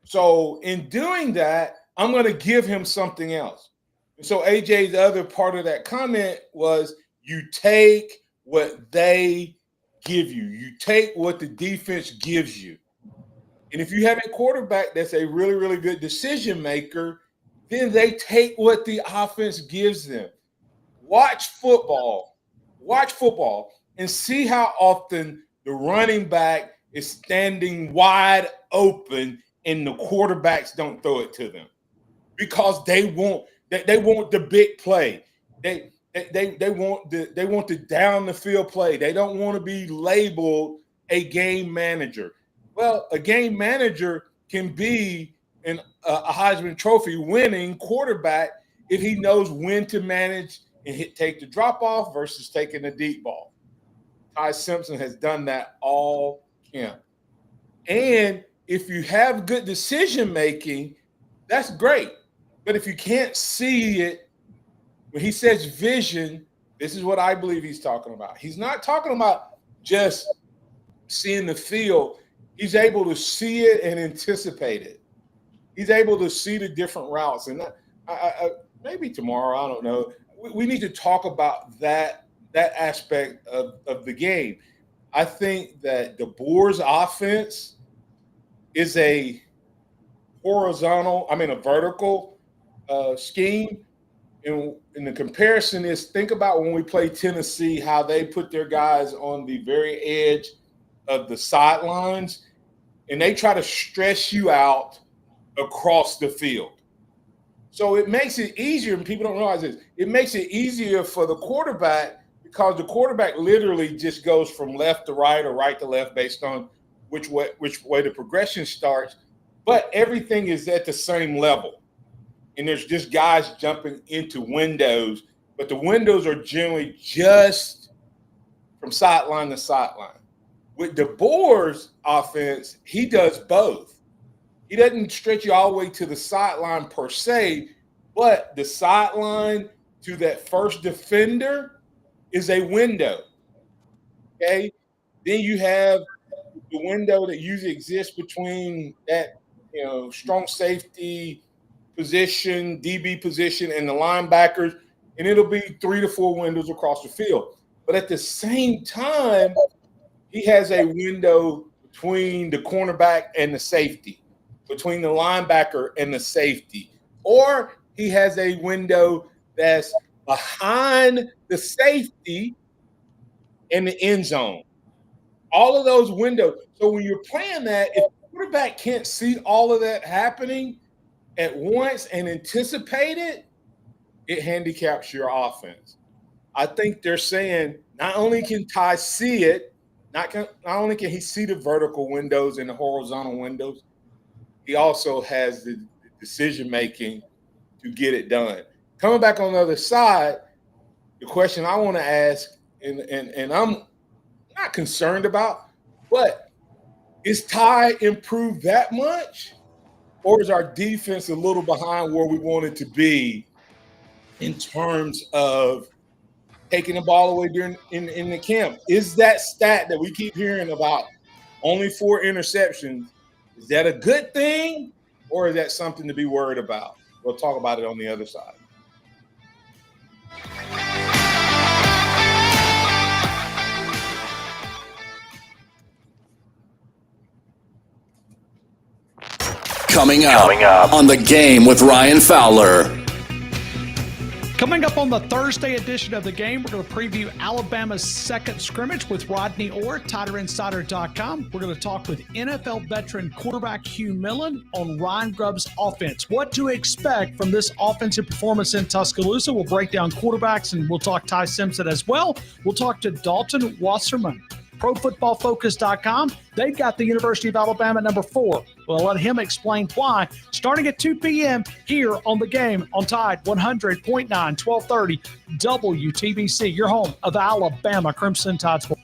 So in doing that, I'm going to give him something else. And so AJ's other part of that comment was you take what they give you. You take what the defense gives you. And if you have a quarterback that's a really, really good decision maker, then they take what the offense gives them. Watch football and see how often the running back is standing wide open and the quarterbacks don't throw it to them because they want the big play. They want the down the field play. They don't want to be labeled a game manager. Well, a game manager can be a Heisman Trophy winning quarterback if he knows when to manage and take the drop off versus taking the deep ball. Ty Simpson has done that all camp. And if you have good decision making, that's great. But if you can't see it, when he says vision, this is what I believe he's talking about. He's not talking about just seeing the field. He's able to see it and anticipate it. He's able to see the different routes. And maybe tomorrow, I don't know. We need to talk about that that aspect of the game. I think that DeBoer's offense is a vertical scheme. And the comparison is, think about when we play Tennessee, how they put their guys on the very edge of the sidelines, and they try to stress you out across the field. So it makes it easier, and people don't realize this. It makes it easier for the quarterback because the quarterback literally just goes from left to right or right to left based on which way the progression starts. But everything is at the same level. And there's just guys jumping into windows, but the windows are generally just from sideline to sideline. With DeBoer's offense, he does both. He doesn't stretch you all the way to the sideline per se, but the sideline to that first defender is a window. Okay? Then you have the window that usually exists between that, strong safety position, DB position, and the linebackers, and it'll be 3 to 4 windows across the field. But at the same time, he has a window between the cornerback and the safety, between the linebacker and the safety. Or he has a window that's behind the safety and the end zone. All of those windows. So when you're playing that, if the quarterback can't see all of that happening at once and anticipate it, it handicaps your offense. I think they're saying not only can Ty see it, not only can he see the vertical windows and the horizontal windows, he also has the decision-making to get it done. Coming back on the other side, the question I want to ask, and I'm not concerned about, but is Ty improved that much? Or is our defense a little behind where we want it to be in terms of taking the ball away in the camp? Is that stat that we keep hearing about, only 4 interceptions, is that a good thing or is that something to be worried about? We'll talk about it on the other side. Coming up on The Game with Ryan Fowler. Coming up on the Thursday edition of The Game, we're going to preview Alabama's second scrimmage with Rodney Orr, TiderInsider.com. We're going to talk with NFL veteran quarterback Hugh Millen on Ryan Grubb's offense. What to expect from this offensive performance in Tuscaloosa. We'll break down quarterbacks, and we'll talk Ty Simpson as well. We'll talk to Dalton Wasserman. ProFootballFocus.com. They've got the University of Alabama at number 4. We'll let him explain why. Starting at 2 p.m. here on The Game on Tide 100.9, 1230 WTBC, your home of Alabama Crimson Tide Sports.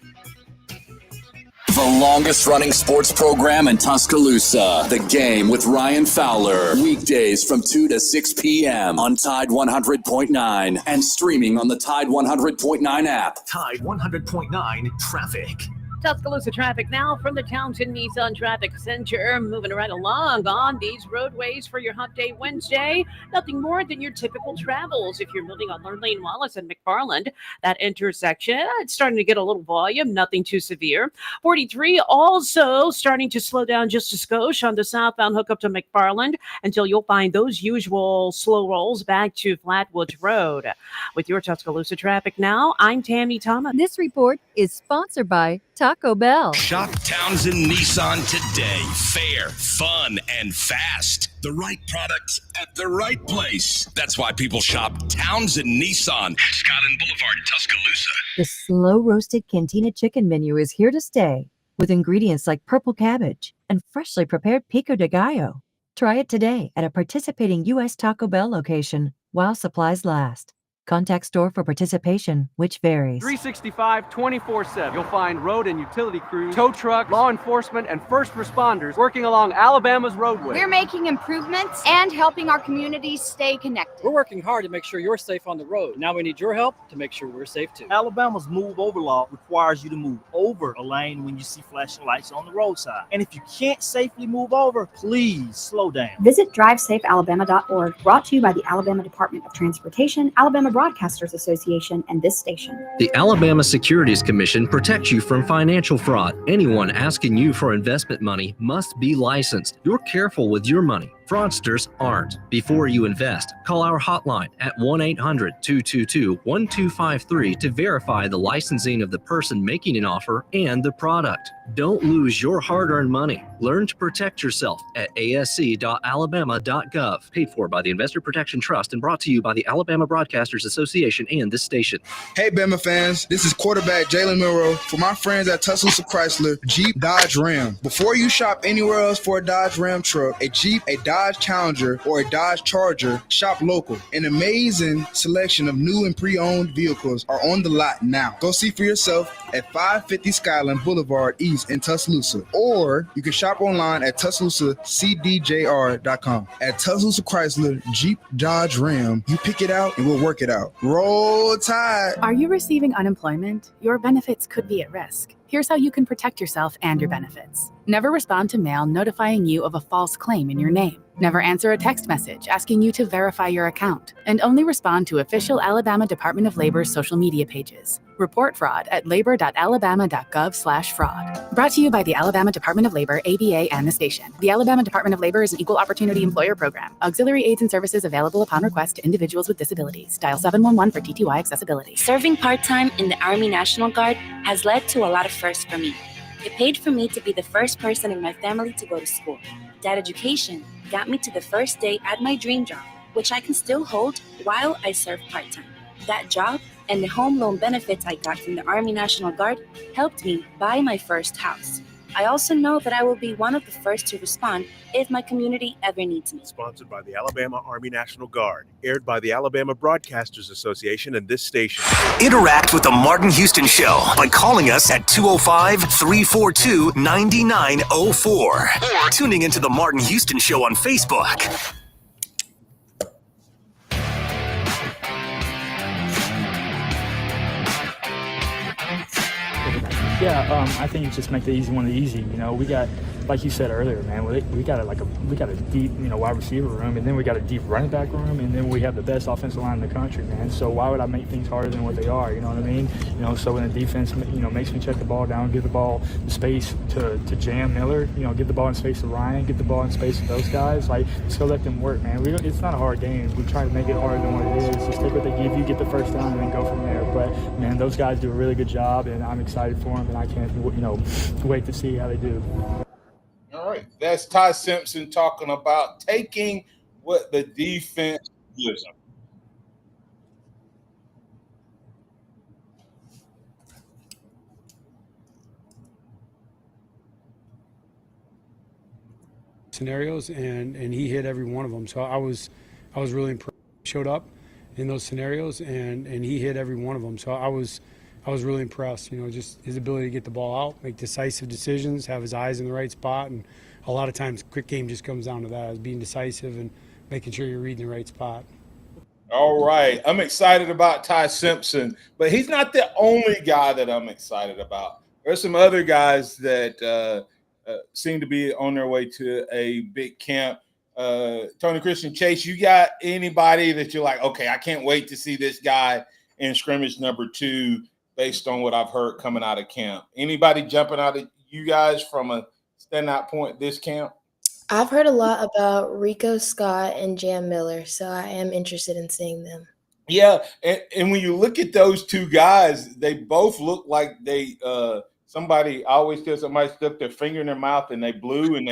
The longest running sports program in Tuscaloosa. The Game with Ryan Fowler. Weekdays from 2 to 6 p.m. on Tide 100.9 and streaming on the Tide 100.9 app. Tide 100.9 Traffic. Tuscaloosa traffic now from the Townsend Nissan Traffic Center. Moving right along on these roadways for your Hump Day Wednesday. Nothing more than your typical travels. If you're moving on Lane Wallace and McFarland, that intersection, it's starting to get a little volume, nothing too severe. 43 also starting to slow down just a skosh on the southbound hookup to McFarland until you'll find those usual slow rolls back to Flatwoods Road. With your Tuscaloosa traffic now, I'm Tammy Thomas. This report is sponsored by Taco Bell. Shop Townsend Nissan today. Fair, fun, and fast. The right product at the right place. That's why people shop Townsend Nissan. Scotland Boulevard, Tuscaloosa. The slow roasted cantina chicken menu is here to stay with ingredients like purple cabbage and freshly prepared pico de gallo. Try it today at a participating U.S. Taco Bell location while supplies last. Contact store for participation, which varies. 365, 24/7. You'll find road and utility crews, tow trucks, law enforcement, and first responders working along Alabama's roadway. We're making improvements and helping our communities stay connected. We're working hard to make sure you're safe on the road. Now we need your help to make sure we're safe too. Alabama's move over law requires you to move over a lane when you see flashing lights on the roadside. And if you can't safely move over, please slow down. Visit drivesafealabama.org. Brought to you by the Alabama Department of Transportation, Alabama Broadcasters Association and this station. The Alabama Securities Commission protects you from financial fraud. Anyone asking you for investment money must be licensed. You're careful with your money. Fraudsters aren't. Before you invest, call our hotline at 1-800-222-1253 to verify the licensing of the person making an offer and the product. Don't lose your hard-earned money. Learn to protect yourself at asc.alabama.gov. Paid for by the Investor Protection Trust and brought to you by the Alabama Broadcasters Association and this station. Hey, Bama fans, this is quarterback Jalen Milroe for my friends at Tuscaloosa Chrysler, Jeep, Dodge, Ram. Before you shop anywhere else for a Dodge Ram truck, a Jeep, a Dodge Challenger, or a Dodge Charger, shop local. An amazing selection of new and pre-owned vehicles are on the lot now. Go see for yourself at 550 Skyland Boulevard East in Tuscaloosa, or you can shop online at TuscaloosaCDJR.com. At Tuscaloosa Chrysler, Jeep, Dodge, Ram, you pick it out and we'll work it out. Roll Tide! Are you receiving unemployment? Your benefits could be at risk. Here's how you can protect yourself and your benefits. Never respond to mail notifying you of a false claim in your name. Never answer a text message asking you to verify your account. And only respond to official Alabama Department of Labor's social media pages. Report fraud at labor.alabama.gov/fraud. Brought to you by the Alabama Department of Labor, ABA, and the station. The Alabama Department of Labor is an equal opportunity employer program. Auxiliary aids and services available upon request to individuals with disabilities. Dial 711 for TTY accessibility. Serving part-time in the Army National Guard has led to a lot of firsts for me. It paid for me to be the first person in my family to go to school. That education got me to the first day at my dream job, which I can still hold while I serve part-time. That job and the home loan benefits I got from the Army National Guard helped me buy my first house. I also know that I will be one of the first to respond if my community ever needs me. Sponsored by the Alabama Army National Guard. Aired by the Alabama Broadcasters Association and this station. Interact with the Martin Houston Show by calling us at 205-342-9904 or tuning into the Martin Houston Show on Facebook. Yeah, I think you just make the easy one easy. You know, we got, like you said earlier, man, we got a deep, wide receiver room, and then we got a deep running back room, and then we have the best offensive line in the country, man. So why would I make things harder than what they are? You know what I mean? So when the defense, makes me check the ball down, give the ball the space to Jam Miller, get the ball in space to Ryan, get the ball in space to those guys. Like, just go let them work, man. It's not a hard game. We try to make it harder than what it is. Just take what they give you, get the first down, and then go from there. But man, those guys do a really good job, and I'm excited for them, and I can't, wait to see how they do. All right, that's Ty Simpson talking about taking what the defense gives them. Scenarios, and he hit every one of them. So I was really impressed. Showed up in those scenarios, and he hit every one of them. So I was really impressed. Just his ability to get the ball out, make decisive decisions, have his eyes in the right spot, and a lot of times, quick game just comes down to that: is being decisive and making sure you're reading the right spot. All right, I'm excited about Ty Simpson, but he's not the only guy that I'm excited about. There's some other guys that seem to be on their way to a big camp. Tony Christian Chase, you got anybody that you're like, okay, I can't wait to see this guy in scrimmage number 2 based on what I've heard coming out of camp? Anybody jumping out at you guys from a standout point this camp? I've heard a lot about Rico Scott and Jam Miller, so I am interested in seeing them. Yeah, and when you look at those two guys, they both look like they somebody, I always tell somebody stuck their finger in their mouth and they blew and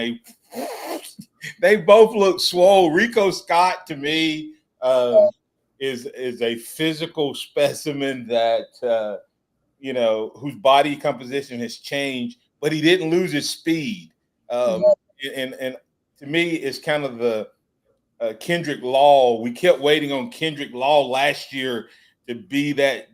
they both look swole. Rico Scott to me is a physical specimen that whose body composition has changed, but he didn't lose his speed. And to me, it's kind of the Kendrick Law. We kept waiting on Kendrick Law last year to be that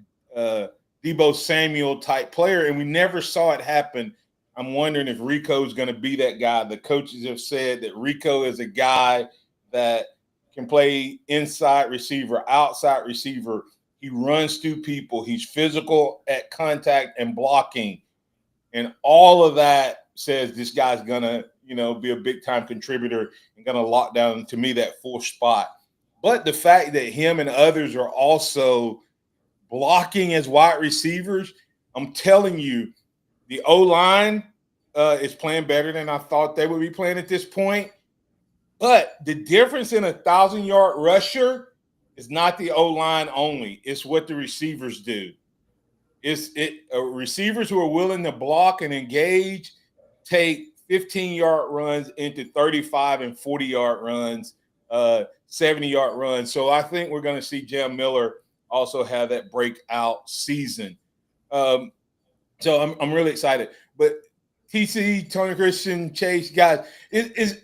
Deebo Samuel type player, and we never saw it happen. I'm wondering if Rico is going to be that guy. The coaches have said that Rico is a guy that can play inside receiver, outside receiver. He runs through people. He's physical at contact and blocking. And all of that says this guy's going to, be a big-time contributor and going to lock down, to me, that 4th spot. But the fact that him and others are also blocking as wide receivers, I'm telling you, the O-line is playing better than I thought they would be playing at this point. But the difference in a 1,000-yard rusher is not the O-line only. It's what the receivers do. Receivers who are willing to block and engage take 15-yard runs into 35 and 40-yard runs, 70-yard runs. So I think we're going to see Jam Miller also have that breakout season. So I'm really excited. But TC, Tony Christian, Chase, guys,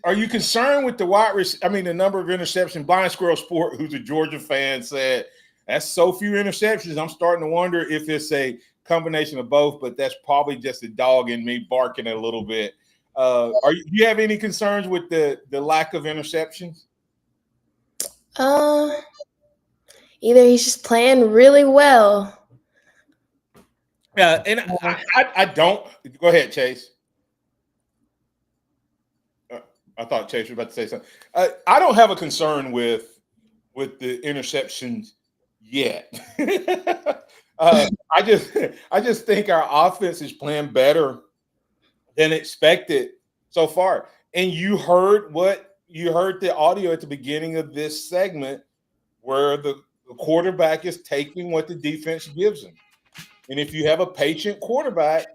are you concerned with the the number of interceptions? Blind Squirrel Sport, who's a Georgia fan, said that's so few interceptions. I'm starting to wonder if it's a combination of both, but that's probably just a dog in me barking a little bit. Do you have any concerns with the lack of interceptions? Either he's just playing really well. Yeah, and I don't. Go ahead, Chase. I thought Chase was about to say something. I don't have a concern with the interceptions yet. I just think our offense is playing better than expected so far. And you heard the audio at the beginning of this segment where the quarterback is taking what the defense gives him. And if you have a patient quarterback,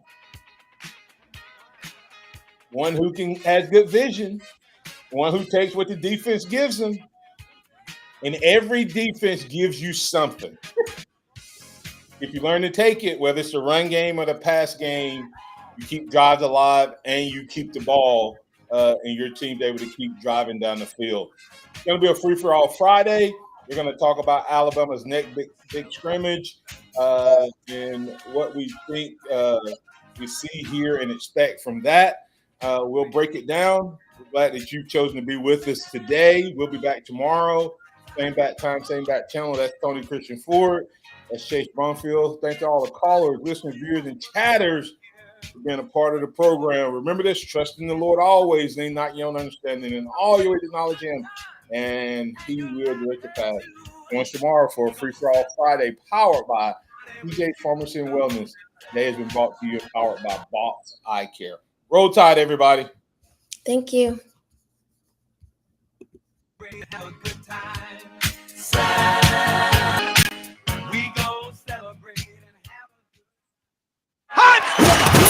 one who has good vision, one who takes what the defense gives him, and every defense gives you something. If you learn to take it, whether it's the run game or the pass game, you keep drives alive and you keep the ball, and your team's able to keep driving down the field. It's going to be a free-for-all Friday. We're going to talk about Alabama's next big scrimmage and what we think we see here and expect from that. We'll break it down. We're glad that you've chosen to be with us today. We'll be back tomorrow. Same bat time, same bat channel. That's Tony Christian Ford. That's Chase Brumfield. Thanks to all the callers, listeners, viewers, and chatters for being a part of the program. Remember this, trust in the Lord always, lean not your own understanding, and all your ways acknowledge him, and he will direct the path. Once tomorrow for a free-for-all Friday, powered by PJ Pharmacy and Wellness. Today has been brought to you and powered by Box Eye Care. Roll Tide, everybody. Thank you.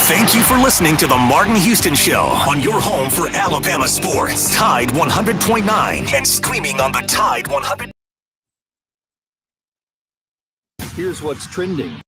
Thank you for listening to the Martin Houston Show on your home for Alabama sports. Tide 100.9 and streaming on the Tide 100. Here's what's trending